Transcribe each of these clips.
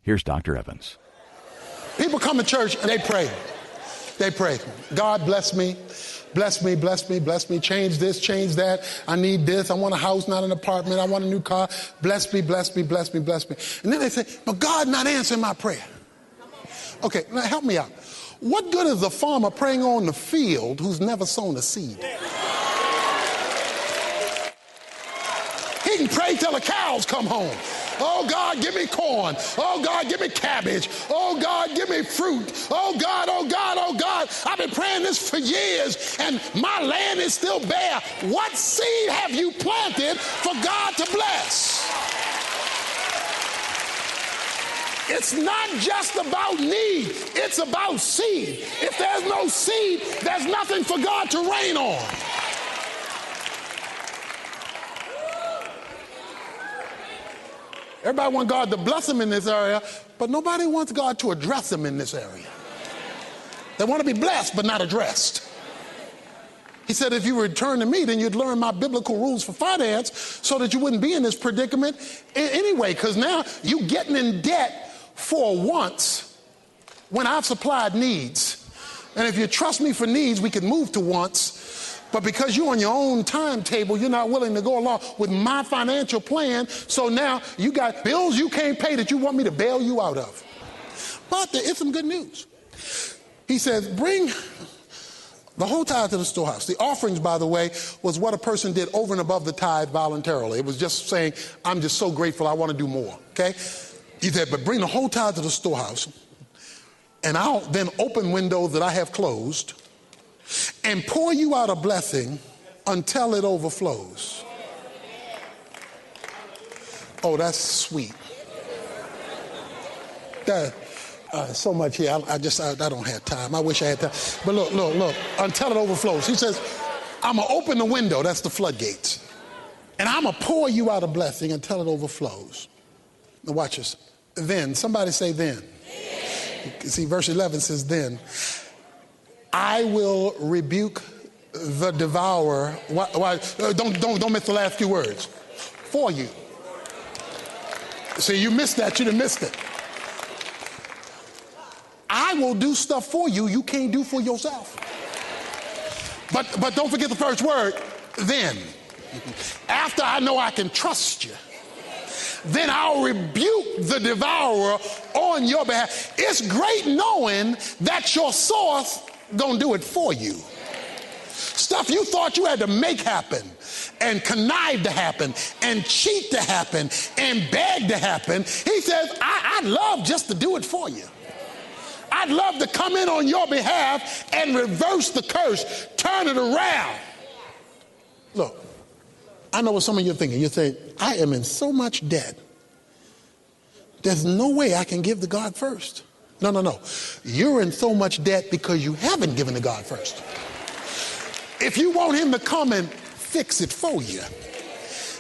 Here's Dr. Evans. People come to church and they pray. They pray. God bless me. Bless me, bless me, bless me. Change this, change that. I need this. I want a house, not an apartment. I want a new car. Bless me, bless me, bless me, bless me. And then they say, but God not answering my prayer. Okay, now help me out. What good is a farmer praying on the field who's never sown a seed? He can pray till the cows come home. Oh, God, give me corn. Oh, God, give me cabbage. Oh, God, give me fruit. Oh, God, oh, God, oh, God. I've been praying this for years, and my land is still bare. What seed have you planted for God to bless? It's not just about need. It's about seed. If there's no seed, there's nothing for God to rain on. Everybody wants God to bless them in this area, but nobody wants God to address them in this area. They want to be blessed, but not addressed. He said, if you return to me, then you'd learn my biblical rules for finance so that you wouldn't be in this predicament anyway, because now you're getting in debt for wants when I've supplied needs. And if you trust me for needs, we can move to wants. But because you're on your own timetable, you're not willing to go along with my financial plan. So now you got bills you can't pay that you want me to bail you out of. But there is some good news. He says, bring the whole tithe to the storehouse. The offerings, by the way, was what a person did over and above the tithe voluntarily. It was just saying, I'm just so grateful, I want to do more. Okay? He said, but bring the whole tithe to the storehouse, and I'll then open windows that I have closed and pour you out a blessing until it overflows. Oh, that's sweet. So much here. I don't have time. I wish I had time. But look. Until it overflows. He says, I'm going to open the window. That's the floodgates. And I'm going to pour you out a blessing until it overflows. Now watch this. Then, somebody say then. See, verse 11 says then. I will rebuke the devourer. Why? Don't miss the last few words. For you. See, you missed that. You done missed it. I will do stuff for you you can't do for yourself. But don't forget the first word. Then. After I know I can trust you, then I'll rebuke the devourer on your behalf. It's great knowing that your source gonna do it for you. Stuff you thought you had to make happen and connive to happen and cheat to happen and beg to happen. He says, I'd love just to do it for you. I'd love to come in on your behalf and reverse the curse, turn it around. Look, I know what some of you are thinking. You're saying, I am in so much debt. There's no way I can give to God first. No. You're in so much debt because you haven't given to God first. If you want him to come and fix it for you,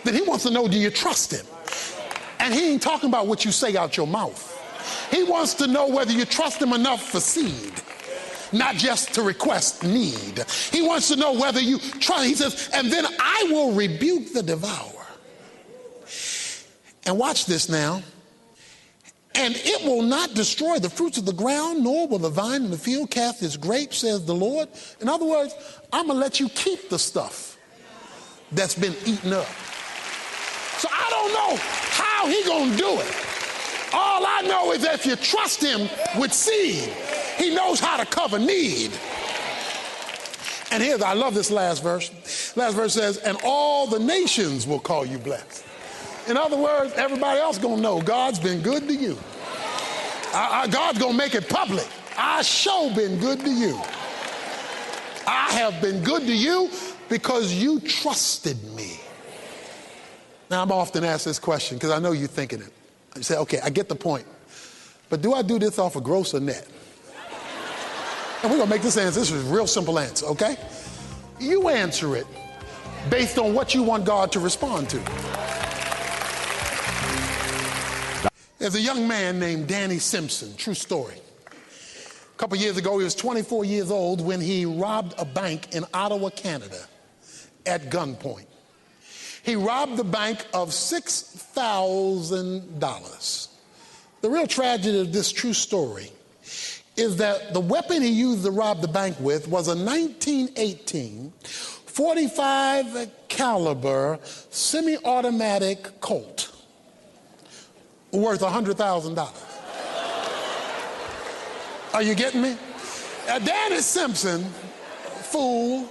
then he wants to know, do you trust him? And he ain't talking about what you say out your mouth. He wants to know whether you trust him enough for seed, not just to request need. He wants to know whether you trust. He says, and then I will rebuke the devourer. And watch this now. And it will not destroy the fruits of the ground, nor will the vine in the field cast its grapes, says the Lord. In other words, I'm going to let you keep the stuff that's been eaten up. So I don't know how he going to do it. All I know is that if you trust him with seed, he knows how to cover need. And here's, I love this last verse. Last verse says, and all the nations will call you blessed. In other words, everybody else gonna know God's been good to you. God's gonna make it public. I sure been good to you. I have been good to you because you trusted me. Now, I'm often asked this question because I know you're thinking it. You say, okay, I get the point. But do I do this off of gross or net? And we're gonna make this answer. This is a real simple answer, okay? You answer it based on what you want God to respond to. There's a young man named Danny Simpson, true story. A couple years ago, he was 24 years old when he robbed a bank in Ottawa, Canada, at gunpoint. He robbed the bank of $6,000. The real tragedy of this true story is that the weapon he used to rob the bank with was a 1918 .45 caliber semi-automatic Colt worth $100,000. Are you getting me? Danny Simpson, fool,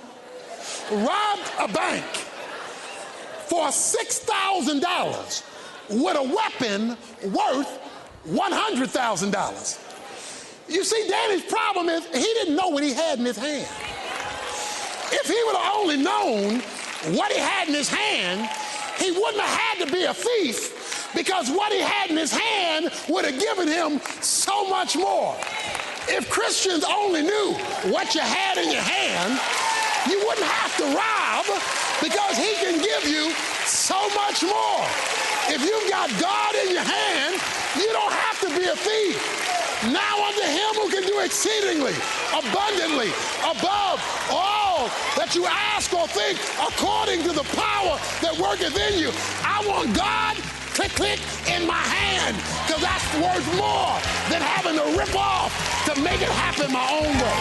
robbed a bank for $6,000 with a weapon worth $100,000. You see, Danny's problem is he didn't know what he had in his hand. If he would have only known what he had in his hand, he wouldn't have had to be a thief, because what he had in his hand would have given him so much more. If Christians only knew what you had in your hand, you wouldn't have to rob, because he can give you so much more. If you've got God in your hand, you don't have to be a thief. Now unto him who can do exceedingly, abundantly, above all that you ask or think, according to the power that worketh in you. I want God click, click in my hand, because that's worth more than having to rip off to make it happen my own way.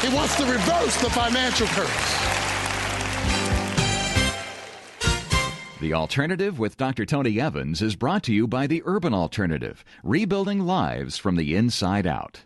He wants to reverse the financial curse. The Alternative with Dr. Tony Evans is brought to you by the Urban Alternative, rebuilding lives from the inside out.